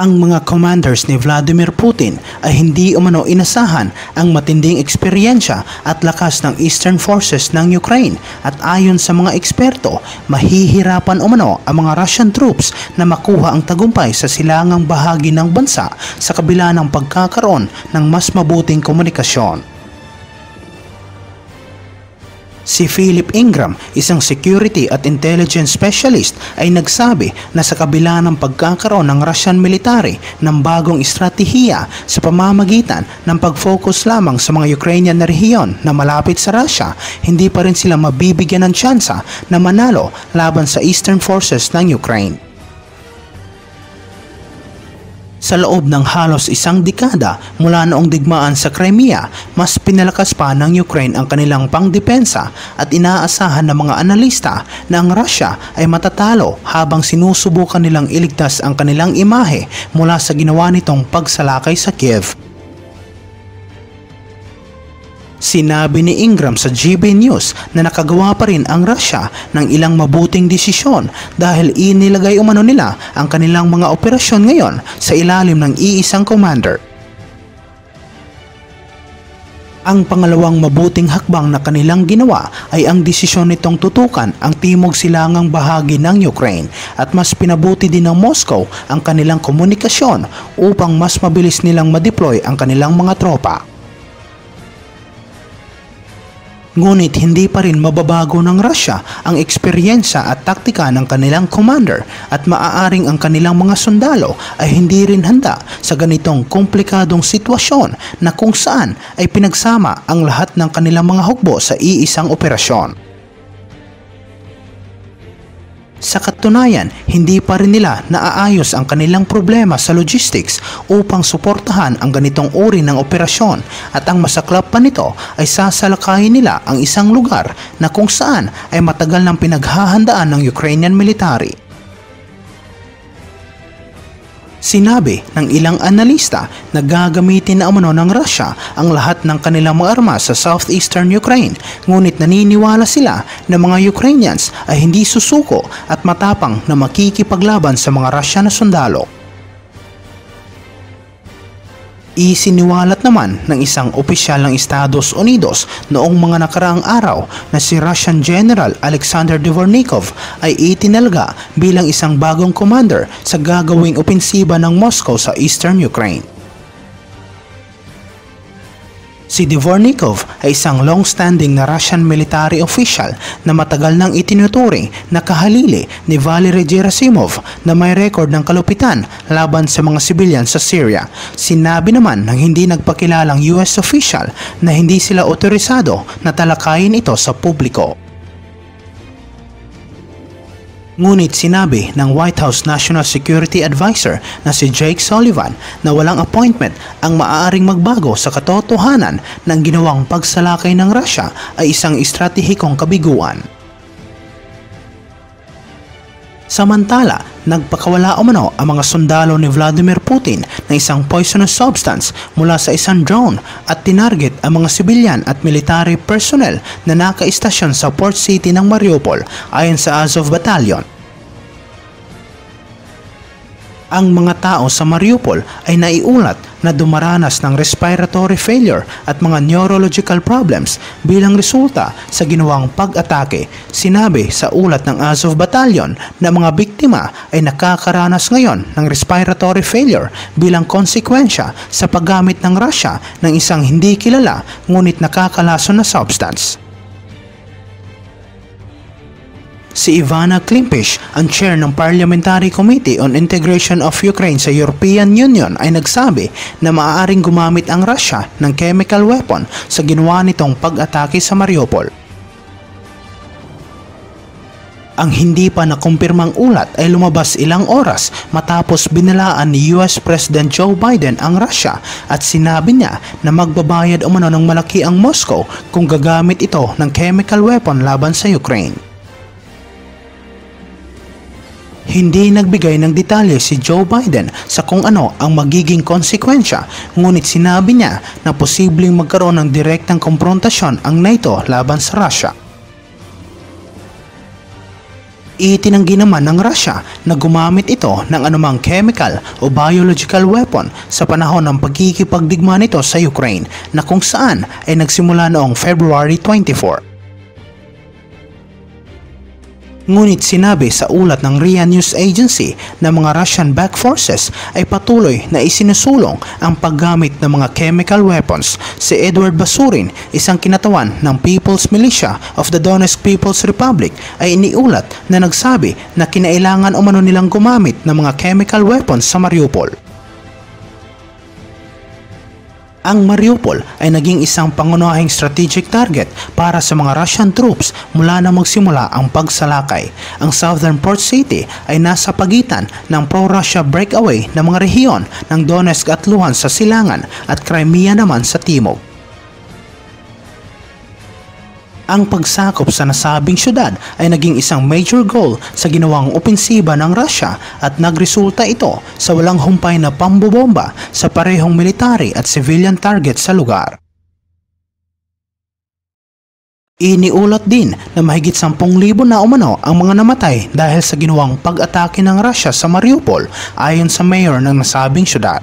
Ang mga commanders ni Vladimir Putin ay hindi umano inasahan ang matinding eksperyensya at lakas ng Eastern Forces ng Ukraine at ayon sa mga eksperto, mahihirapan umano ang mga Russian troops na makuha ang tagumpay sa silangang bahagi ng bansa sa kabila ng pagkakaroon ng mas mabuting komunikasyon. Si Philip Ingram, isang security at intelligence specialist, ay nagsabi na sa kabila ng pagkakaroon ng Russian military ng bagong estratehiya sa pamamagitan ng pag-focus lamang sa mga Ukrainian na rehiyon na malapit sa Russia, hindi pa rin sila mabibigyan ng tsansa na manalo laban sa Eastern Forces ng Ukraine. Sa loob ng halos isang dekada mula noong digmaan sa Crimea, mas pinalakas pa ng Ukraine ang kanilang pangdepensa at inaasahan ng mga analista na ang Russia ay matatalo habang sinusubukan nilang iligtas ang kanilang imahe mula sa ginawa nitong pagsalakay sa Kiev. Sinabi ni Ingram sa GB News na nakagawa pa rin ang Russia ng ilang mabuting desisyon dahil inilagay umano nila ang kanilang mga operasyon ngayon sa ilalim ng iisang commander. Ang pangalawang mabuting hakbang na kanilang ginawa ay ang desisyon nitong tutukan ang timog silangang bahagi ng Ukraine at mas pinabuti din ng Moscow ang kanilang komunikasyon upang mas mabilis nilang ma-deploy ang kanilang mga tropa. Ngunit hindi pa rin mababago ng Russia ang eksperyensya at taktika ng kanilang commander at maaaring ang kanilang mga sundalo ay hindi rin handa sa ganitong komplikadong sitwasyon na kung saan ay pinagsama ang lahat ng kanilang mga hukbo sa iisang operasyon. Sa katunayan, hindi pa rin nila naaayos ang kanilang problema sa logistics upang suportahan ang ganitong uri ng operasyon at ang masaklap pa nito ay sasalakayin nila ang isang lugar na kung saan ay matagal nang pinaghahandaan ng Ukrainian military. Sinabi ng ilang analista na gagamitin na umano ng Russia ang lahat ng kanilang mga armas sa southeastern Ukraine, ngunit naniniwala sila na mga Ukrainians ay hindi susuko at matapang na makikipaglaban sa mga Russian na sundalo. Isiniwalat naman ng isang opisyal ng Estados Unidos noong mga nakaraang araw na si Russian General Alexander Dvornikov ay itinalaga bilang isang bagong commander sa gagawing opensiba ng Moscow sa Eastern Ukraine. Si Dvornikov ay isang long-standing na Russian military official na matagal nang itinuturing na kahalili ni Valery Gerasimov na may record ng kalupitan laban sa mga sibilyan sa Syria. Sinabi naman ng hindi nagpakilalang US official na hindi sila otorisado na talakayin ito sa publiko. Ngunit sinabi ng White House National Security Advisor na si Jake Sullivan na walang appointment ang maaaring magbago sa katotohanan ng ginawang pagsalakay ng Russia ay isang estratehikong kabiguan. Samantala, nagpakawala umano ang mga sundalo ni Vladimir Putin ng isang poisonous substance mula sa isang drone at tinarget ang mga sibilyan at military personnel na nakaistasyon sa port city ng Mariupol ayon sa Azov Battalion. Ang mga tao sa Mariupol ay naiulat na dumaranas ng respiratory failure at mga neurological problems bilang resulta sa ginawang pag-atake. Sinabi sa ulat ng Azov Battalion na mga biktima ay nakakaranas ngayon ng respiratory failure bilang konsekwensya sa paggamit ng Russia ng isang hindi kilala ngunit nakakalason na substance. Si Ivana Klimpish, ang chair ng Parliamentary Committee on Integration of Ukraine sa European Union ay nagsabi na maaaring gumamit ang Russia ng chemical weapon sa ginawa nitong pag-atake sa Mariupol. Ang hindi pa nakumpirmang ulat ay lumabas ilang oras matapos binalaan ni US President Joe Biden ang Russia at sinabi niya na magbabayad umano ng malaki ang Moscow kung gagamit ito ng chemical weapon laban sa Ukraine. Hindi nagbigay ng detalye si Joe Biden sa kung ano ang magiging konsekwensya, ngunit sinabi niya na posibleng magkaroon ng direktang komprontasyon ang NATO laban sa Russia. Itinanggi naman ng Russia na gumamit ito ng anumang chemical o biological weapon sa panahon ng pagkikipagdigma nito sa Ukraine na kung saan ay nagsimula noong February 24. Ngunit sinabi sa ulat ng RIA News Agency na mga Russian-backed forces ay patuloy na isinusulong ang paggamit ng mga chemical weapons. Si Edward Basurin, isang kinatawan ng People's Militia of the Donetsk People's Republic, ay iniulat na nagsabi na kinailangan umano nilang gumamit ng mga chemical weapons sa Mariupol. Ang Mariupol ay naging isang pangunahing strategic target para sa mga Russian troops mula na magsimula ang pagsalakay. Ang Southern Port City ay nasa pagitan ng pro-Russia breakaway ng mga rehiyon ng Donetsk at Luhansk sa silangan at Crimea naman sa timog. Ang pagsakop sa nasabing syudad ay naging isang major goal sa ginawang opensiba ng Russia at nagresulta ito sa walang humpay na pambobomba sa parehong military at civilian targets sa lugar. Iniulat din na mahigit 10,000 na umano ang mga namatay dahil sa ginawang pag-atake ng Russia sa Mariupol ayon sa mayor ng nasabing syudad.